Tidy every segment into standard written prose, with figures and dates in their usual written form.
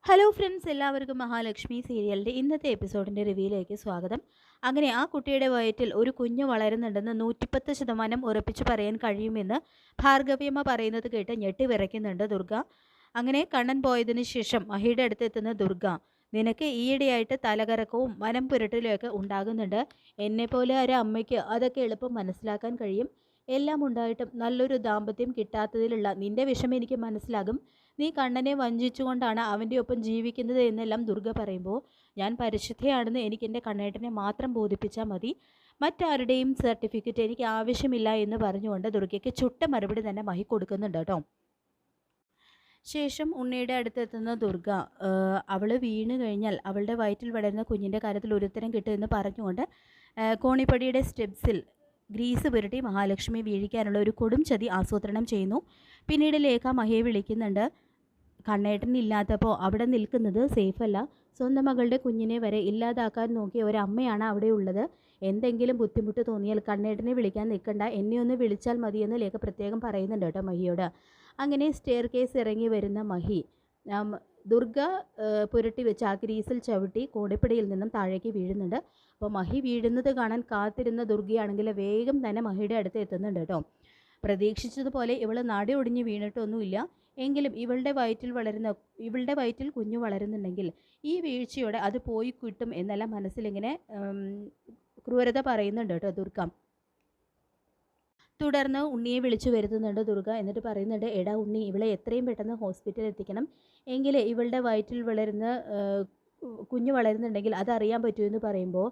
Hello friends, എല്ലാവർക്കും മഹാലക്ഷ്മി സീരിയലിൻ്റെ ഇന്നത്തെ എപ്പിസോഡിൻ്റെ റിവ്യൂയിലേക്ക് സ്വാഗതം. അങ്ങനെ ആ കുട്ടിയുടെ വയറ്റിൽ ഒരു കുഞ്ഞ് വളരുന്നുണ്ടെന്ന് 110% ഉറപ്പിച്ചു പറയാൻ കഴിയുമെന്ന് ഭാർഗവിയമ്മ പറയുന്നത് കേട്ട് ഞെട്ടി വിറയ്ക്കുന്നുണ്ട് ദുർഗ. അങ്ങനെ കണ്ണൻ പോയതിനു ശേഷം മഹിയുടെ അടുത്ത് എത്തുന്ന ദുർഗ, നിനക്ക് ഈയിടെയായിട്ട് തലകറക്കവും മനം പുരട്ടലുമൊക്കെ ഉണ്ടാകുന്നുണ്ട്. എന്നെപ്പോലെ ഒരു അമ്മയ്ക്ക് അതൊക്കെ എളുപ്പം മനസ്സിലാക്കാൻ കഴിയും. എല്ലാം ഉണ്ടായിട്ടും നല്ലൊരു ദാമ്പത്യം കിട്ടാത്തതിലുള്ള നിന്റെ വിഷമം എനിക്ക് മനസ്സിലാകും. നീ കണ്ണനെ വഞ്ചിച്ചുകൊണ്ടാണ് അവൻ്റെ ഒപ്പം ജീവിക്കുന്നത് എന്നെല്ലാം ദുർഗ പറയുമ്പോൾ, ഞാൻ പരിശുദ്ധയാണെന്ന് എനിക്ക് എൻ്റെ കണ്ണേട്ടനെ മാത്രം ബോധിപ്പിച്ചാൽ മതി. മറ്റാരുടെയും സർട്ടിഫിക്കറ്റ് എനിക്ക് ആവശ്യമില്ല എന്ന് പറഞ്ഞുകൊണ്ട് ദുർഗയ്ക്ക് ചുട്ട മറുപടി തന്നെ മഹി കൊടുക്കുന്നുണ്ട് കേട്ടോ. ശേഷം ഉണ്ണിയുടെ അടുത്തെത്തുന്ന ദുർഗ, അവൾ വീണ് കഴിഞ്ഞാൽ അവളുടെ വയറ്റിൽ വളരുന്ന കുഞ്ഞിൻ്റെ കാര്യത്തിൽ ഒരുത്തരം കിട്ടുമെന്ന് പറഞ്ഞുകൊണ്ട് കോണിപ്പടിയുടെ സ്റ്റെപ്സിൽ ഗ്രീസ് പുരട്ടി മഹാലക്ഷ്മി വീഴിക്കാനുള്ള ഒരു കൊടും ചതി ആസൂത്രണം ചെയ്യുന്നു. പിന്നീട് ലേഖ മഹിയെ വിളിക്കുന്നുണ്ട്. കണ്ണേട്ടൻ ഇല്ലാത്തപ്പോൾ അവിടെ നിൽക്കുന്നത് സേഫല്ല. സ്വന്തം മകളുടെ കുഞ്ഞിനെ വരെ ഇല്ലാതാക്കാൻ നോക്കിയ ഒരമ്മയാണ് അവിടെ ഉള്ളത്. എന്തെങ്കിലും ബുദ്ധിമുട്ട് തോന്നിയാൽ കണ്ണേട്ടനെ വിളിക്കാൻ നിൽക്കണ്ട, എന്നെ ഒന്ന് വിളിച്ചാൽ മതിയെന്ന് ലേഖ പ്രത്യേകം പറയുന്നുണ്ട് കേട്ടോ മഹിയോട്. അങ്ങനെ സ്റ്റെയർ കേസ് ഇറങ്ങി വരുന്ന മഹി ദുർഗ പുരട്ടി വെച്ച് ആ ഗ്രീസിൽ ചവിട്ടി കോണിപ്പടിയിൽ നിന്നും താഴേക്ക് വീഴുന്നുണ്ട്. അപ്പോൾ മഹി വീഴുന്നത് കാണാൻ കാത്തിരുന്ന ദുർഗയാണെങ്കിൽ വേഗം തന്നെ മഹിയുടെ അടുത്ത് എത്തുന്നുണ്ട് കേട്ടോ. പ്രതീക്ഷിച്ചതുപോലെ ഇവൾ നാടി ഒടിഞ്ഞ് വീണിട്ടൊന്നുമില്ല. എങ്കിലും ഇവളുടെ വയറ്റിൽ കുഞ്ഞു വളരുന്നുണ്ടെങ്കിൽ ഈ വീഴ്ചയോടെ അത് പോയി കിട്ടും എന്നെല്ലാം മനസ്സിലിങ്ങനെ ക്രൂരത പറയുന്നുണ്ട് കേട്ടോ ദുർഗ. തുടർന്ന് ഉണ്ണിയെ വിളിച്ചു വരുത്തുന്നുണ്ട് ദുർഗ. എന്നിട്ട് പറയുന്നുണ്ട്, എടാ ഉണ്ണി, ഇവളെ എത്രയും പെട്ടെന്ന് ഹോസ്പിറ്റലിൽ എത്തിക്കണം. എങ്കിൽ ഇവളുടെ വയറ്റിൽ കുഞ്ഞ് വളരുന്നുണ്ടെങ്കിൽ അതറിയാൻ പറ്റുമെന്ന് പറയുമ്പോൾ,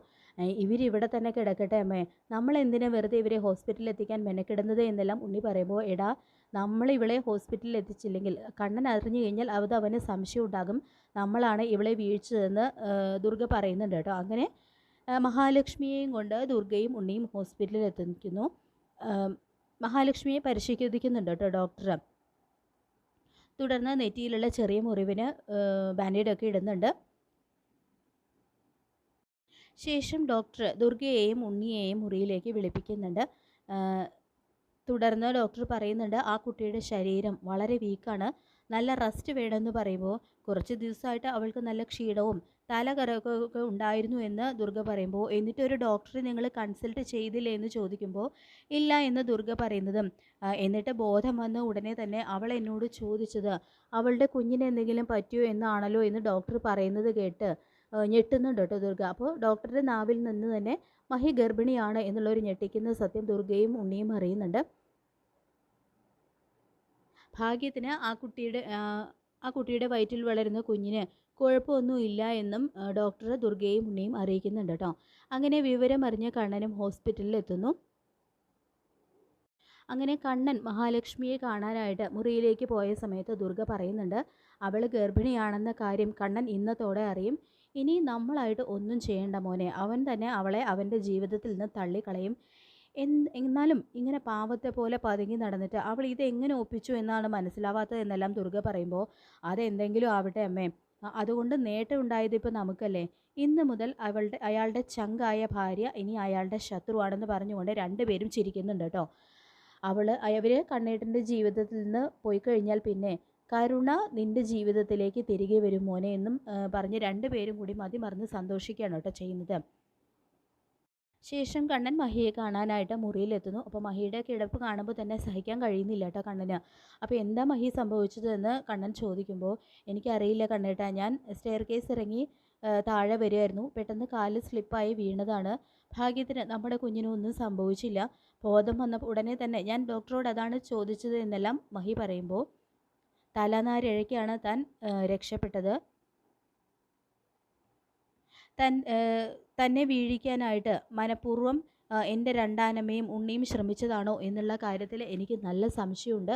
ഇവരിവിടെ തന്നെ കിടക്കട്ടെ അമ്മേ, നമ്മൾ എന്തിനാ വെറുതെ ഇവരെ ഹോസ്പിറ്റലിൽ എത്തിക്കാൻ മെനക്കിടുന്നത് എന്നെല്ലാം ഉണ്ണി പറയുമ്പോൾ, എടാ നമ്മൾ ഇവളെ ഹോസ്പിറ്റലിൽ എത്തിച്ചില്ലെങ്കിൽ കണ്ണൻ അറിഞ്ഞു കഴിഞ്ഞാൽ അത് അവന് സംശയം ഉണ്ടാകും, നമ്മളാണ് ഇവളെ വീഴ്ചതെന്ന് ദുർഗ പറയുന്നുണ്ട് കേട്ടോ. അങ്ങനെ മഹാലക്ഷ്മിയെയും കൊണ്ട് ദുർഗയും ഉണ്ണിയും ഹോസ്പിറ്റലിൽ എത്തിക്കുന്നു. മഹാലക്ഷ്മിയെ പരിശോധിക്കുന്നുണ്ട് കേട്ടോ ഡോക്ടർ. തുടർന്ന് നെറ്റിയിലുള്ള ചെറിയ മുറിവിന് ബാൻഡേഡൊക്കെ ഇടുന്നുണ്ട്. ശേഷം ഡോക്ടർ ദുർഗയെയും ഉണ്ണിയെയും മുറിയിലേക്ക് വിളിപ്പിക്കുന്നുണ്ട്. തുടർന്ന് ഡോക്ടർ പറയുന്നുണ്ട്, ആ കുട്ടിയുടെ ശരീരം വളരെ വീക്കാണ്, നല്ല റെസ്റ്റ് വേണമെന്ന് പറയുമ്പോൾ, കുറച്ച് ദിവസമായിട്ട് അവൾക്ക് നല്ല ക്ഷീണവും തലകറക്കമൊക്കെ ഉണ്ടായിരുന്നു എന്ന് ദുർഗ പറയുമ്പോൾ, എന്നിട്ടൊരു ഡോക്ടറെ നിങ്ങൾ കൺസൾട്ട് ചെയ്തില്ലേ എന്ന് ചോദിക്കുമ്പോൾ, ഇല്ല എന്ന് ദുർഗ പറയുന്നതും, എന്നിട്ട് ബോധം വന്ന ഉടനെ തന്നെ അവൾ എന്നോട് ചോദിച്ചത് അവളുടെ കുഞ്ഞിന് എന്തെങ്കിലും പറ്റിയോ എന്നാണല്ലോ എന്ന് ഡോക്ടർ പറയുന്നത് കേട്ട് ഞെട്ടുന്നുണ്ട് കേട്ടോ ദുർഗ. അപ്പോൾ ഡോക്ടറുടെ നാവിൽ നിന്ന് തന്നെ മഹി ഗർഭിണിയാണ് എന്നുള്ളൊരു ഞെട്ടിക്കുന്ന സത്യം ദുർഗയും ഉണ്ണിയും അറിയുന്നുണ്ട്. ഭാഗ്യത്തിന് ആ കുട്ടിയുടെ വയറ്റിൽ വളരുന്ന കുഞ്ഞിന് കുഴപ്പമൊന്നുമില്ല എന്നും ഡോക്ടർ ദുർഗയും ഉണ്ണിയും അറിയിക്കുന്നുണ്ട് കേട്ടോ. അങ്ങനെ വിവരം അറിഞ്ഞ കണ്ണനും ഹോസ്പിറ്റലിൽ എത്തുന്നു. അങ്ങനെ കണ്ണൻ മഹാലക്ഷ്മിയെ കാണാനായിട്ട് മുറിയിലേക്ക് പോയ സമയത്ത് ദുർഗ പറയുന്നുണ്ട്, അവൾ ഗർഭിണിയാണെന്ന കാര്യം കണ്ണൻ ഇന്നത്തോടെ അറിയും. ഇനി നമ്മളായിട്ട് ഒന്നും ചെയ്യേണ്ട മോനെ, അവൻ തന്നെ അവളെ അവൻ്റെ ജീവിതത്തിൽ നിന്ന് തള്ളിക്കളയും. എന്നാലും ഇങ്ങനെ പാവത്തെ പോലെ പതുങ്ങി നടന്നിട്ട് അവൾ ഇതെങ്ങനെ ഒപ്പിച്ചു എന്നാണ് മനസ്സിലാവാത്തത് എന്നെല്ലാം ദുർഗ പറയുമ്പോൾ, അതെന്തെങ്കിലും ആവട്ടെ അമ്മേ, അതുകൊണ്ട് നേട്ടം ഉണ്ടായത് ഇപ്പോൾ നമുക്കല്ലേ. ഇന്ന് മുതൽ അയാളുടെ ചങ്കായ ഭാര്യ ഇനി അയാളുടെ ശത്രുവാണെന്ന് പറഞ്ഞുകൊണ്ട് രണ്ടുപേരും ചിരിക്കുന്നുണ്ട് കേട്ടോ. അവർ കണ്ണേട്ടൻ്റെ ജീവിതത്തിൽ നിന്ന് പോയി കഴിഞ്ഞാൽ പിന്നെ കരുണ നിൻ്റെ ജീവിതത്തിലേക്ക് തിരികെ വരും മോനെ എന്നും പറഞ്ഞ് രണ്ടുപേരും കൂടി മതിമറന്ന് സന്തോഷിക്കുകയാണ് കേട്ടോ ചെയ്യുന്നത്. ശേഷം കണ്ണൻ മഹിയെ കാണാനായിട്ട് മുറിയിലെത്തുന്നു. അപ്പോൾ മഹിയുടെ കിടപ്പ് കാണുമ്പോൾ തന്നെ സഹിക്കാൻ കഴിയുന്നില്ല കേട്ടോ കണ്ണന്. അപ്പോൾ എന്താ മഹി സംഭവിച്ചതെന്ന് കണ്ണൻ ചോദിക്കുമ്പോൾ, എനിക്കറിയില്ല കണ്ണേട്ടാ, ഞാൻ സ്റ്റെയർ കേസ് ഇറങ്ങി താഴെ വരുമായിരുന്നു, പെട്ടെന്ന് കാല് സ്ലിപ്പായി വീണതാണ്. ഭാഗ്യത്തിന് നമ്മുടെ കുഞ്ഞിനും ഒന്നും സംഭവിച്ചില്ല. ബോധം വന്ന ഉടനെ തന്നെ ഞാൻ ഡോക്ടറോട് അതാണ് ചോദിച്ചത് എന്നെല്ലാം മഹി പറയുമ്പോൾ, തലനാരിഴയ്ക്കാണ് താൻ രക്ഷപ്പെട്ടത്. തന്നെ വീഴിക്കാനായിട്ട് മനഃപൂർവ്വം എൻ്റെ രണ്ടാനമ്മയും ഉണ്ണിയും ശ്രമിച്ചതാണോ എന്നുള്ള കാര്യത്തിൽ എനിക്ക് നല്ല സംശയമുണ്ട്.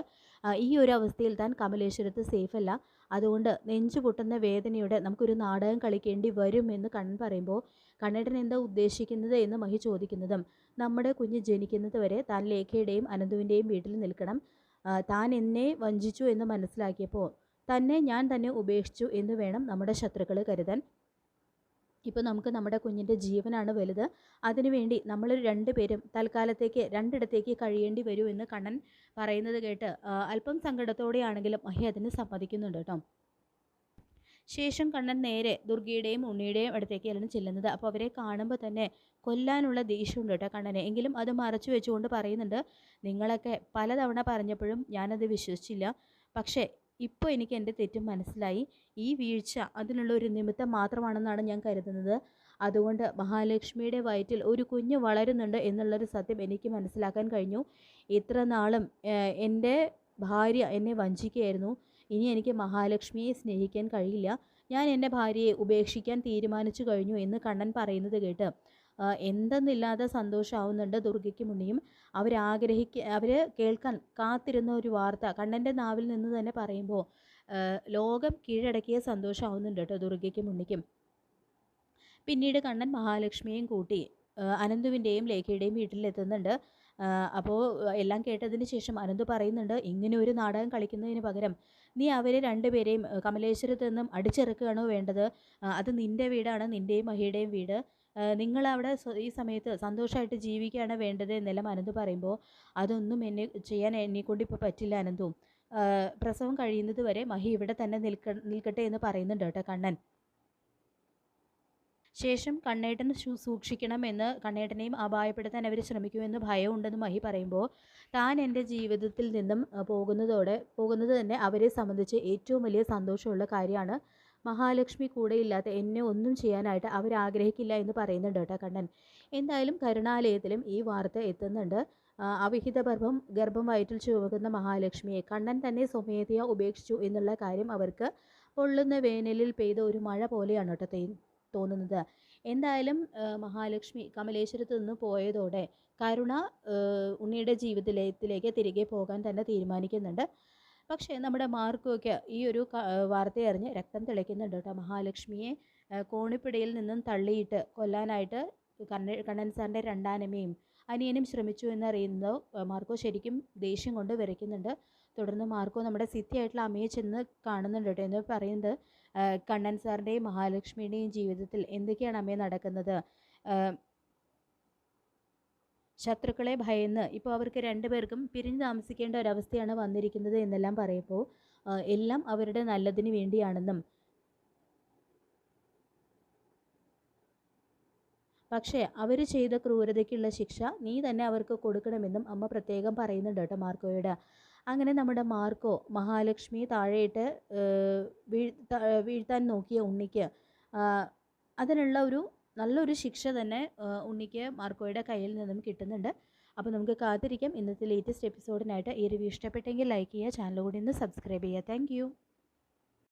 ഈ ഒരു അവസ്ഥയിൽ താൻ കമലേശ്വരത്ത് സേഫല്ല. അതുകൊണ്ട് നെഞ്ചു പൊട്ടുന്ന വേദനയോടെ നമുക്കൊരു നാടകം കളിക്കേണ്ടി വരുമെന്ന് കണ്ണൻ പറയുമ്പോൾ, കണ്ണേട്ടൻ എന്താ ഉദ്ദേശിക്കുന്നത് എന്ന് മഹി ചോദിക്കുന്നതും, നമ്മുടെ കുഞ്ഞ് ജനിക്കുന്നത് വരെ താൻ ലേഖയുടെയും അനന്തുവിൻ്റെയും വീട്ടിൽ നിൽക്കണം. താൻ എന്നെ വഞ്ചിച്ചു എന്ന് മനസ്സിലാക്കിയപ്പോൾ ഞാൻ തന്നെ ഉപേക്ഷിച്ചു എന്ന് വേണം നമ്മുടെ ശത്രുക്കൾ കരുതാൻ. ഇപ്പോൾ നമുക്ക് നമ്മുടെ കുഞ്ഞിൻ്റെ ജീവനാണ് വലുത്. അതിനുവേണ്ടി നമ്മൾ രണ്ടുപേരും തൽക്കാലത്തേക്ക് രണ്ടിടത്തേക്ക് കഴിയേണ്ടി വരുമെന്ന് കണ്ണൻ പറയുന്നത് കേട്ട് അല്പം സങ്കടത്തോടെയാണെങ്കിലും മഹി അതിന് സമ്മതിക്കുന്നുണ്ട് കേട്ടോ. ശേഷം കണ്ണൻ നേരെ ദുർഗയുടെയും ഉണ്ണിയുടെയും അടുത്തേക്കാണ് ചെല്ലുന്നത്. അപ്പോൾ അവരെ കാണുമ്പോൾ തന്നെ കൊല്ലാനുള്ള ദേഷ്യമുണ്ട് കേട്ടോ കണ്ണനെ. എങ്കിലും അത് മറച്ചു വെച്ചുകൊണ്ട് പറയുന്നുണ്ട്, നിങ്ങളൊക്കെ പലതവണ പറഞ്ഞപ്പോഴും ഞാനത് വിശ്വസിച്ചില്ല. പക്ഷേ ഇപ്പോൾ എനിക്ക് എൻ്റെ തെറ്റും മനസ്സിലായി. ഈ വീഴ്ച അതിനുള്ള ഒരു നിമിത്തം മാത്രമാണെന്നാണ് ഞാൻ കരുതുന്നത്. അതുകൊണ്ട് മഹാലക്ഷ്മിയുടെ വയറ്റിൽ ഒരു കുഞ്ഞ് വളരുന്നുണ്ട് എന്നുള്ളൊരു സത്യം എനിക്ക് മനസ്സിലാക്കാൻ കഴിഞ്ഞു. ഇത്ര നാളും എൻ്റെ ഭാര്യ എന്നെ വഞ്ചിക്കുകയായിരുന്നു. ഇനി എനിക്ക് മഹാലക്ഷ്മിയെ സ്നേഹിക്കാൻ കഴിയില്ല. ഞാൻ എൻ്റെ ഭാര്യയെ ഉപേക്ഷിക്കാൻ തീരുമാനിച്ചു കഴിഞ്ഞു എന്ന് കണ്ണൻ പറയുന്നത് കേട്ട് എന്തെന്നില്ലാതെ സന്തോഷമാവുന്നുണ്ട് ദുർഗയ്ക്കും ഉണ്ണിയും. അവർ കേൾക്കാൻ കാത്തിരുന്ന ഒരു വാർത്ത കണ്ണൻ്റെ നാവിൽ നിന്ന് തന്നെ പറയുമ്പോൾ ലോകം കീഴടക്കിയ സന്തോഷമാവുന്നുണ്ട് കേട്ടോ ദുർഗയ്ക്കും ഉണ്ണിക്കും. പിന്നീട് കണ്ണൻ മഹാലക്ഷ്മിയെയും കൂട്ടി അനന്തുവിൻ്റെയും ലേഖയുടെയും വീട്ടിലെത്തുന്നുണ്ട്. അപ്പോൾ എല്ലാം കേട്ടതിന് ശേഷം അനന്തു പറയുന്നുണ്ട്, ഇങ്ങനെ ഒരു നാടകം കളിക്കുന്നതിന് പകരം നീ അവരെ രണ്ടുപേരെയും കമലേശ്വരത്ത് നിന്നും അടിച്ചിറക്കുകയാണോ വേണ്ടത്? അത് നിൻ്റെ വീടാണ്, നിൻ്റെയും മഹിയുടെയും വീട്. നിങ്ങളവിടെ ഈ സമയത്ത് സന്തോഷമായിട്ട് ജീവിക്കുകയാണ് വേണ്ടത് എന്നെല്ലാം അനന്തു പറയുമ്പോൾ, അതൊന്നും എന്നെക്കൊണ്ട് ഇപ്പോൾ പറ്റില്ല അനന്തു. പ്രസവം കഴിയുന്നത് വരെ മഹി ഇവിടെ തന്നെ നിൽക്കട്ടെ എന്ന് പറയുന്നുണ്ട് കേട്ടോ കണ്ണൻ. ശേഷം കണ്ണേട്ടൻ സൂക്ഷിക്കണമെന്ന് കണ്ണേട്ടനെയും അപായപ്പെടുത്താൻ അവർ ശ്രമിക്കുമെന്ന് ഭയമുണ്ടെന്ന് മഹി പറയുമ്പോൾ, താൻ എൻ്റെ ജീവിതത്തിൽ നിന്നും പോകുന്നത് തന്നെ അവരെ സംബന്ധിച്ച് ഏറ്റവും വലിയ സന്തോഷമുള്ള കാര്യമാണ്. മഹാലക്ഷ്മി കൂടെയില്ലാത്ത എന്നെ ഒന്നും ചെയ്യാനായിട്ട് അവരാഗ്രഹിക്കില്ല എന്ന് പറയുന്നുണ്ട് കേട്ടോ കണ്ണൻ. എന്തായാലും കരുണാലയത്തിലും ഈ വാർത്ത എത്തുന്നുണ്ട്. അവിഹിത ഗർഭം വയറ്റിൽ ചുമക്കുന്ന മഹാലക്ഷ്മിയെ കണ്ണൻ തന്നെ സ്വമേധയാ ഉപേക്ഷിച്ചു എന്നുള്ള കാര്യം അവർക്ക് പൊള്ളുന്ന വേനലിൽ പെയ്ത ഒരു മഴ പോലെയാണ് കേട്ടോ തോന്നുന്നത്. എന്തായാലും മഹാലക്ഷ്മി കമലേശ്വരത്ത് നിന്ന് പോയതോടെ കരുണ ഉണ്ണിയുടെ ജീവിതത്തിലേക്ക് തിരികെ പോകാൻ തന്നെ തീരുമാനിക്കുന്നുണ്ട്. പക്ഷേ നമ്മുടെ മാർക്കോയ്ക്ക് ഈ ഒരു വാർത്ത അറിഞ്ഞ് രക്തം തിളയ്ക്കുന്നുണ്ട് കേട്ടോ. മഹാലക്ഷ്മിയെ കോണിപ്പിടയിൽ നിന്നും തള്ളിയിട്ട് കൊല്ലാനായിട്ട് കണ്ണൻ സാറിൻ്റെ രണ്ടാനമ്മയും അനിയനും ശ്രമിച്ചു എന്നറിയുന്നത് മാർക്കോ ശരിക്കും ദേഷ്യം കൊണ്ട് വിറയ്ക്കുന്നുണ്ട്. തുടർന്ന് മാർക്കോ നമ്മുടെ സിദ്ധിയായിട്ടുള്ള അമ്മയെ ചെന്ന് കാണുന്നുണ്ട് കേട്ടോ. എന്ന് പറയുന്നത്, കണ്ണൻ സാറിൻ്റെയും മഹാലക്ഷ്മിയുടെയും ജീവിതത്തിൽ എന്തൊക്കെയാണ് അമ്മയെ നടക്കുന്നത്, ശത്രുക്കളെ ഭയന്ന് ഇപ്പോൾ അവർക്ക് രണ്ടുപേർക്കും പിരിഞ്ഞു താമസിക്കേണ്ട ഒരവസ്ഥയാണ് വന്നിരിക്കുന്നത് എന്നെല്ലാം പറയുമ്പോൾ എല്ലാം അവരുടെ നല്ലതിന് വേണ്ടിയാണെന്നും പക്ഷേ അവർ ചെയ്ത ക്രൂരതയ്ക്കുള്ള ശിക്ഷ നീ തന്നെ അവർക്ക് കൊടുക്കണമെന്നും അമ്മ പ്രത്യേകം പറയുന്നുണ്ട് കേട്ടോ മാർക്കോയോട്. അങ്ങനെ നമ്മുടെ മാർക്കോ മഹാലക്ഷ്മി താഴെയിട്ട് വീഴ്ത്താൻ നോക്കിയ ഉണ്ണിക്ക് അതിനുള്ള നല്ലൊരു ശിക്ഷ തന്നെ ഉണ്ണിക്ക് മാർക്കോയുടെ കയ്യിൽ നിന്നും കിട്ടുന്നുണ്ട്. അപ്പോൾ നമുക്ക് കാത്തിരിക്കാം ഇന്നത്തെ ലേറ്റസ്റ്റ് എപ്പിസോഡിനായിട്ട്. ഈ റിവ്യൂ ഇഷ്ടപ്പെട്ടെങ്കിൽ ലൈക്ക് ചെയ്യുക, ചാനൽ കൂടി ഒന്ന് സബ്സ്ക്രൈബ് ചെയ്യുക. താങ്ക്